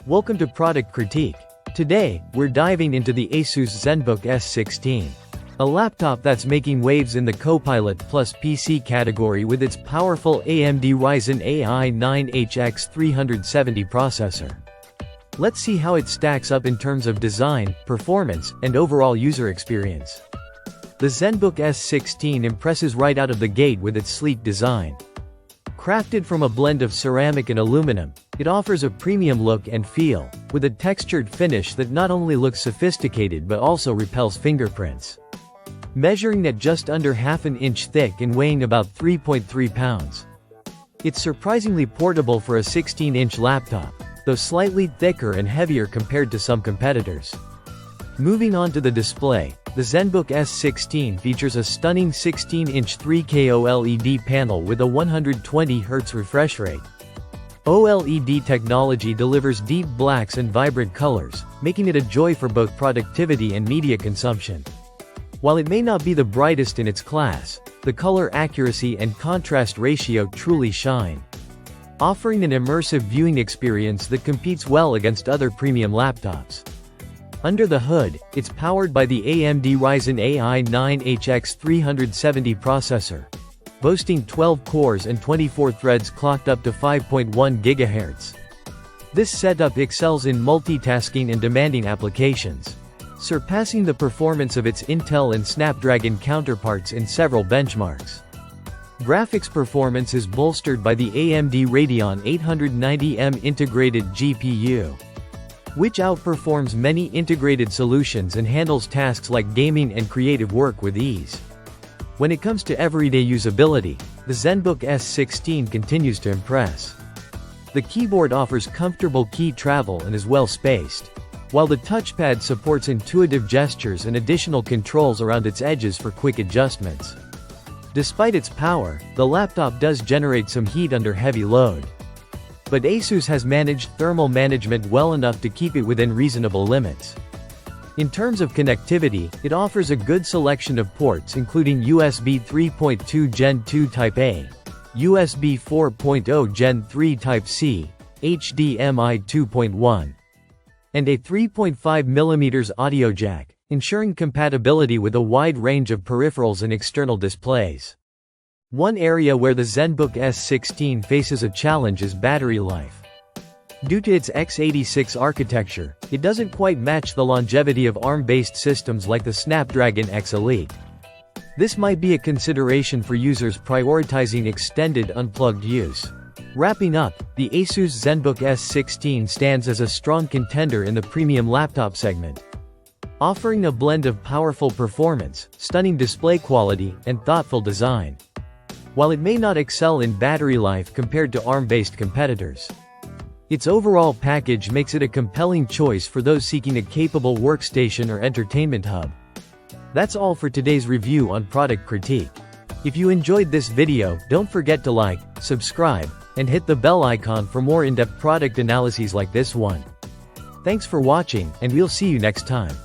Welcome to Product Critique. Today, we're diving into the Asus Zenbook S16. A laptop that's making waves in the Copilot plus PC category with its powerful AMD Ryzen AI 9HX 370 processor. Let's see how it stacks up in terms of design, performance, and overall user experience. The Zenbook S16 impresses right out of the gate with its sleek design. Crafted from a blend of ceramic and aluminum, it offers a premium look and feel, with a textured finish that not only looks sophisticated but also repels fingerprints. Measuring at just under half an inch thick and weighing about 3.3 pounds. It's surprisingly portable for a 16-inch laptop, though slightly thicker and heavier compared to some competitors. Moving on to the display, the Zenbook S16 features a stunning 16-inch 3K OLED panel with a 120Hz refresh rate. OLED technology delivers deep blacks and vibrant colors, making it a joy for both productivity and media consumption. While it may not be the brightest in its class, the color accuracy and contrast ratio truly shine, offering an immersive viewing experience that competes well against other premium laptops. Under the hood, it's powered by the AMD Ryzen AI 9HX 370 processor, boasting 12 cores and 24 threads clocked up to 5.1 GHz. This setup excels in multitasking and demanding applications, surpassing the performance of its Intel and Snapdragon counterparts in several benchmarks. Graphics performance is bolstered by the AMD Radeon 890M integrated GPU, which outperforms many integrated solutions and handles tasks like gaming and creative work with ease. When it comes to everyday usability, the Zenbook S16 continues to impress. The keyboard offers comfortable key travel and is well spaced, while the touchpad supports intuitive gestures and additional controls around its edges for quick adjustments. Despite its power, the laptop does generate some heat under heavy load. But Asus has managed thermal management well enough to keep it within reasonable limits. In terms of connectivity, it offers a good selection of ports including USB 3.2 Gen 2 Type A, USB 4.0 Gen 3 Type C, HDMI 2.1, and a 3.5mm audio jack, ensuring compatibility with a wide range of peripherals and external displays. One area where the Zenbook S16 faces a challenge is battery life. Due to its x86 architecture, it doesn't quite match the longevity of ARM-based systems like the Snapdragon X Elite. This might be a consideration for users prioritizing extended unplugged use. Wrapping up, the Asus Zenbook S16 stands as a strong contender in the premium laptop segment, offering a blend of powerful performance, stunning display quality, and thoughtful design. While it may not excel in battery life compared to ARM-based competitors, its overall package makes it a compelling choice for those seeking a capable workstation or entertainment hub. That's all for today's review on Product Critique. If you enjoyed this video, don't forget to like, subscribe, and hit the bell icon for more in-depth product analyses like this one. Thanks for watching, and we'll see you next time.